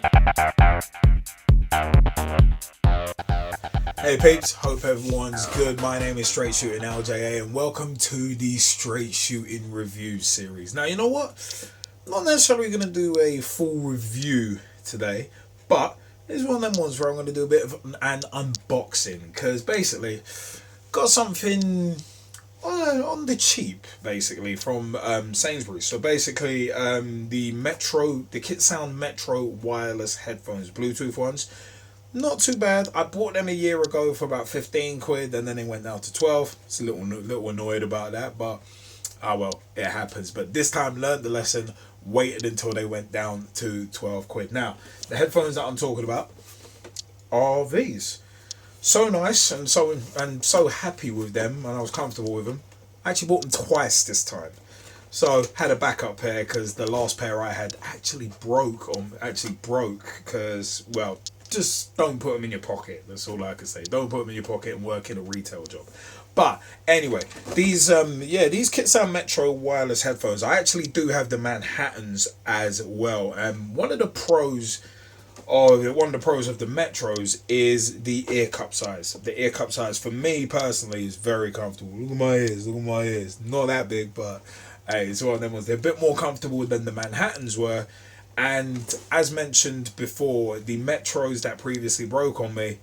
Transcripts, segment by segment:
Hey peeps, hope everyone's good. My name is Straight Shootin LJA and welcome to the Straight Shootin review series. Now you know what? Not necessarily going to do a full review today, but it's one of them ones where I'm going to do a bit of an unboxing because basically got something on the cheap basically from Sainsburys. So basically the Kitsound Metro Wireless headphones, Bluetooth ones. Not too bad. I bought them a year ago for about 15 quid and then they went down to 12. It's a little annoyed about that, but well, it happens. But this time learned the lesson, waited until they went down to 12 quid. Now, the headphones that I'm talking about are these. So nice and so happy with them, and I was comfortable with them. I actually bought them twice this time. So had a backup pair because the last pair I had actually broke because, well, just don't put them in your pocket. That's all I can say. Don't put them in your pocket and work in a retail job. But anyway, these Kitsound Metro wireless headphones. I actually do have the Manhattans as well. One of the pros of the Metros is the ear cup size. The ear cup size for me personally is very comfortable. Look at my ears. Not that big, but hey, it's one of them ones. They're a bit more comfortable than the Manhattans were. And as mentioned before, the Metros that previously broke on me,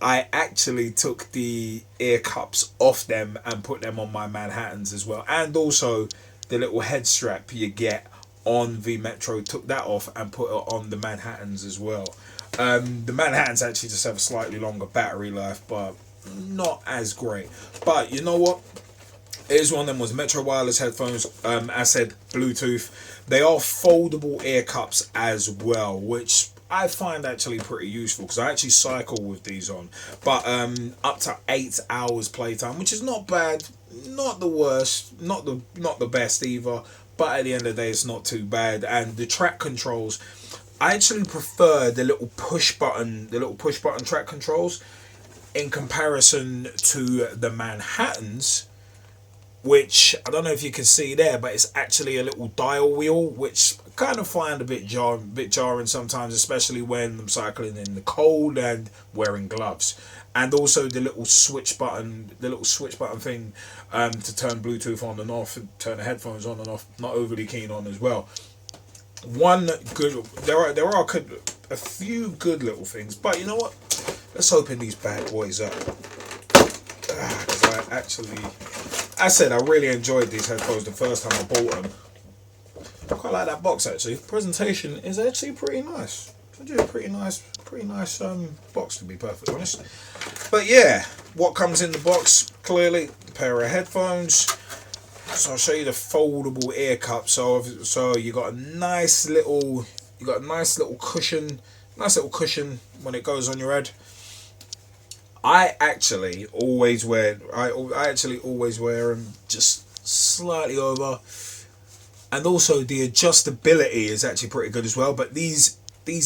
I actually took the ear cups off them and put them on my Manhattans as well. And also the little head strap you get on the Metro, took that off and put it on the Manhattans as well. The Manhattans actually just have a slightly longer battery life, but not as great. But you know what? Here's one of them was Metro wireless headphones. I said Bluetooth. They are foldable ear cups as well, which I find actually pretty useful because I actually cycle with these on. But up to 8 hours playtime, which is not bad, not the worst, not the best either. But at the end of the day, it's not too bad. And the track controls, I actually prefer the little push button track controls in comparison to the Manhattans, which I don't know if you can see there, but it's actually a little dial wheel, which I kind of find a bit jarring sometimes, especially when I'm cycling in the cold and wearing gloves. And also the little switch button thing to turn Bluetooth on and off, and turn the headphones on and off. Not overly keen on as well. There are a few good little things, but you know what? Let's open these bad boys up. Because I said I really enjoyed these headphones the first time I bought them. I quite like that box actually. Presentation is actually pretty nice. It's a pretty nice box to be perfectly honest. But yeah, what comes in the box? Clearly, a pair of headphones. So I'll show you the foldable ear cup. So you got a nice little cushion when it goes on your head. I actually always wear them just slightly over, and also the adjustability is actually pretty good as well. But these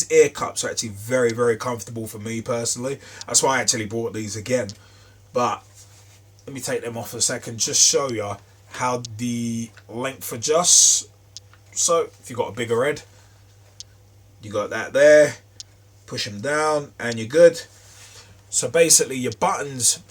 ear cups are actually very, very comfortable for me personally. That's why I actually bought these again. But let me take them off a second, just show you how the length adjusts. So if you've got a bigger head, you got that there. Push them down, and you're good. So basically, the buttons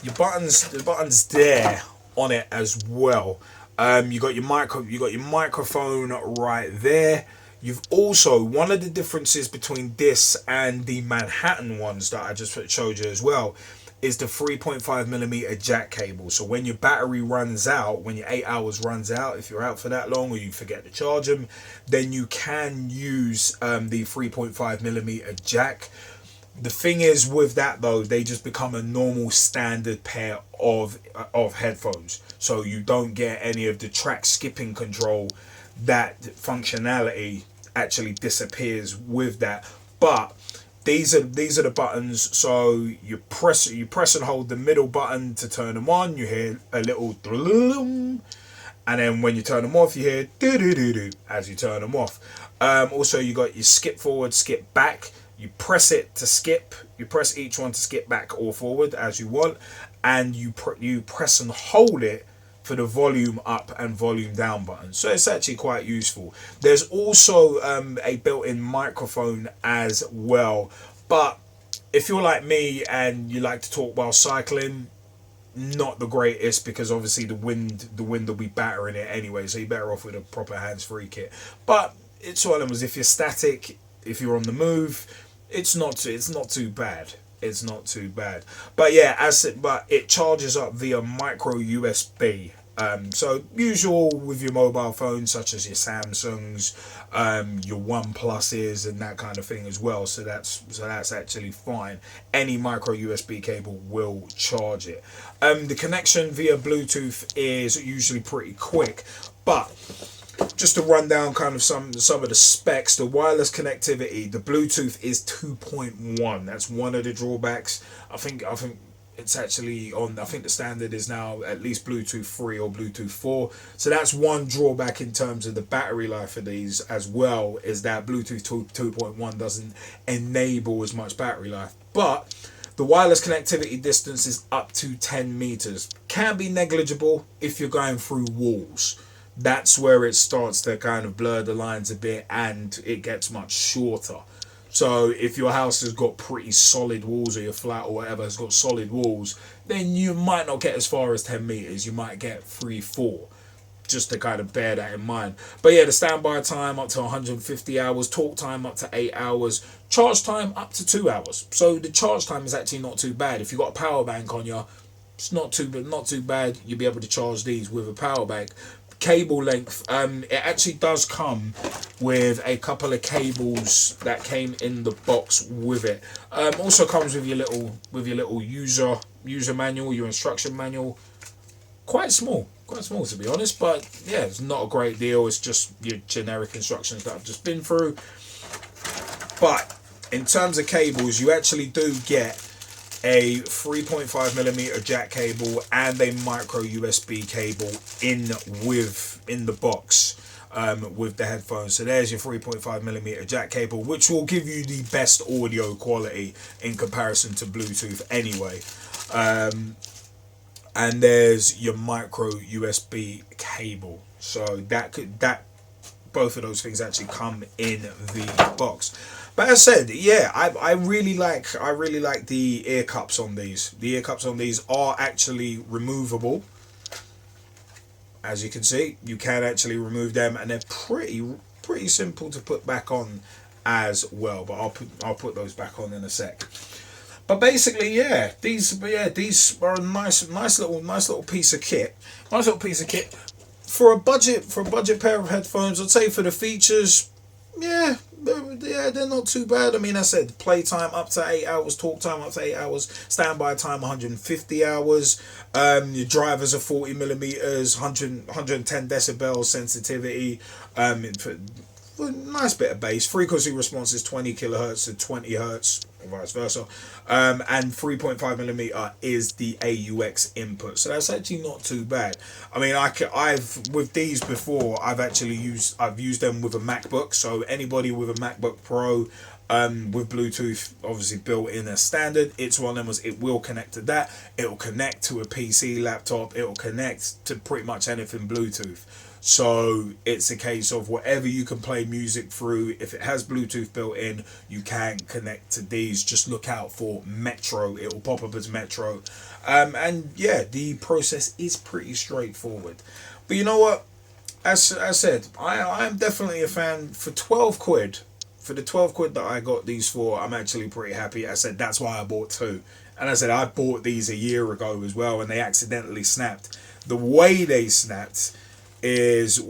there on it as well. You got your microphone right there. You've also, one of the differences between this and the Manhattan ones that I just showed you as well is the 3.5mm jack cable. So when your battery runs out, when your 8 hours runs out, if you're out for that long or you forget to charge them, then you can use the 3.5mm jack. The thing is with that though, they just become a normal standard pair of headphones. So you don't get any of the track skipping control. That functionality actually disappears with that. But these are the buttons. So you press and hold the middle button to turn them on. You hear a little and then when you turn them off, you hear do do do do as you turn them off. Also, you got your skip forward, skip back. You press it to skip. You press each one to skip back or forward as you want, and you press and hold it for the volume up and volume down button. So it's actually quite useful. There's also a built-in microphone as well. But if you're like me and you like to talk while cycling, not the greatest, because obviously the wind will be battering it anyway, so you're better off with a proper hands-free kit. But it's one of them, if you're static, if you're on the move, it's not too bad. It's not too bad. But yeah, but it charges up via micro USB. So usual with your mobile phones, such as your Samsungs, your OnePluses, and that kind of thing as well. So that's actually fine. Any micro USB cable will charge it. The connection via Bluetooth is usually pretty quick, but just to run down kind of some of the specs, the wireless connectivity, the Bluetooth is 2.1. That's one of the drawbacks. I think it's actually on, I think the standard is now at least Bluetooth 3 or Bluetooth 4. So that's one drawback in terms of the battery life of these as well, is that Bluetooth 2.1 doesn't enable as much battery life. But the wireless connectivity distance is up to 10 meters. Can be negligible if you're going through walls. That's where it starts to kind of blur the lines a bit, and it gets much shorter. So if your house has got pretty solid walls, or your flat or whatever has got solid walls, then you might not get as far as 10 meters. You might get 3-4, just to kind of bear that in mind. But yeah, the standby time up to 150 hours, talk time up to 8 hours, charge time up to 2 hours. So the charge time is actually not too bad. If you've got a power bank on you, it's not too bad. You'll be able to charge these with a power bank. Cable length, it actually does come with a couple of cables that came in the box with it. Also comes with your little user manual, your instruction manual. Quite small to be honest, but yeah, it's not a great deal. It's just your generic instructions that I've just been through. But in terms of cables, you actually do get a 3.5mm jack cable and a micro USB cable in the box with the headphones. So there's your 3.5mm jack cable, which will give you the best audio quality in comparison to Bluetooth anyway. And there's your micro USB cable. So that both of those things actually come in the box. But as I said, yeah, I really like the ear cups on these. The ear cups on these are actually removable. As you can see, you can actually remove them, and they're pretty simple to put back on as well. But I'll put those back on in a sec. But basically, yeah, these are a nice little piece of kit. Nice little piece of kit for a budget pair of headphones. I'd say for the features, yeah, they're not too bad. I mean, I said playtime up to 8 hours, talk time up to 8 hours, standby time 150 hours. Your drivers are 40mm, 110 decibels sensitivity. For a nice bit of bass. Frequency response is 20 kilohertz to 20 hertz, or vice versa. And 3.5mm is the AUX input. So that's actually not too bad. I mean, I've with these before, I've used them with a MacBook. So anybody with a MacBook Pro with Bluetooth obviously built in as standard, it's one of them. It will connect to that. It will connect to a PC, laptop. It will connect to pretty much anything Bluetooth. So it's a case of whatever you can play music through, if it has Bluetooth built in, you can connect to these. Just look out for Metro. It will pop up as Metro. And yeah, the process is pretty straightforward. But you know what? As I said, I am definitely a fan. For 12 quid, for the 12 quid that I got these for, I'm actually pretty happy. I said that's why I bought two. And I said I bought these a year ago as well, and they accidentally snapped. The way they snapped is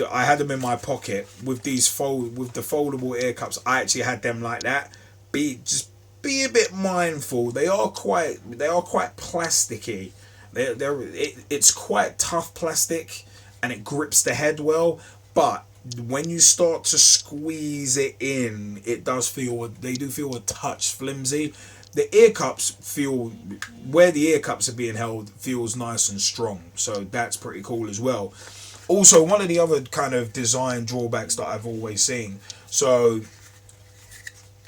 I had them in my pocket with the foldable ear cups. I actually had them like that. Be a bit mindful. They are quite plasticky. It's quite tough plastic, and it grips the head well. But when you start to squeeze it in, they do feel a touch flimsy. The ear cups where the ear cups are being held feels nice and strong. So that's pretty cool as well. Also, one of the other kind of design drawbacks that I've always seen. So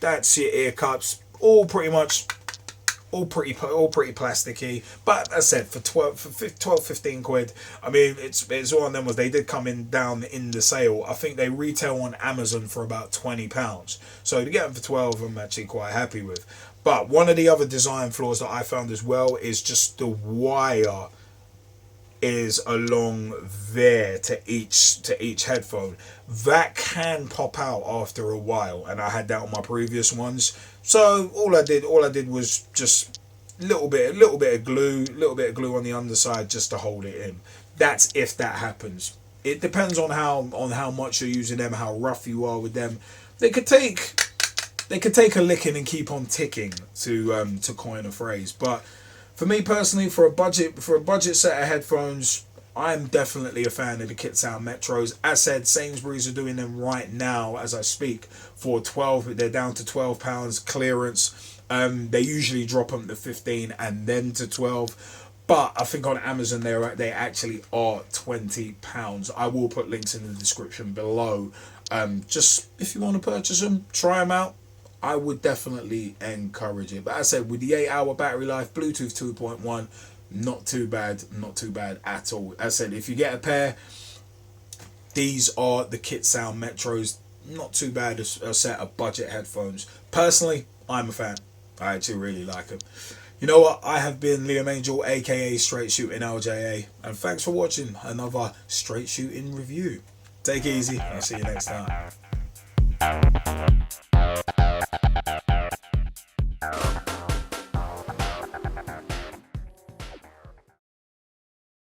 that's your ear cups, all pretty much all pretty plasticky. But as I said, for 15 quid, I mean, it's one of them was they did come in down in the sale. I think they retail on Amazon for about £20. So to get them for 12, I'm actually quite happy with. But one of the other design flaws that I found as well is just the wire is along there to each headphone. That can pop out after a while, and I had that on my previous ones. So all I did was just a little bit of glue on the underside just to hold it in. That's if that happens. It depends on how much you're using them, how rough you are with them. They could take a licking and keep on ticking, to coin a phrase. But for me personally, for a budget set of headphones, I'm definitely a fan of the Kitsound Metros. As said, Sainsburys are doing them right now as I speak for 12. They're down to £12 clearance. They usually drop them to 15 and then to 12. But I think on Amazon they actually are £20. I will put links in the description below. Just if you want to purchase them, try them out. I would definitely encourage it. But as I said, with the 8-hour battery life, Bluetooth 2.1, not too bad at all. As I said, if you get a pair, these are the Kitsound Metros. Not too bad as a set of budget headphones. Personally, I'm a fan. I actually really like them. You know what? I have been Liam Angel, aka Straight Shootin LJA, and thanks for watching another Straight Shootin review. Take it easy. I'll see you next time.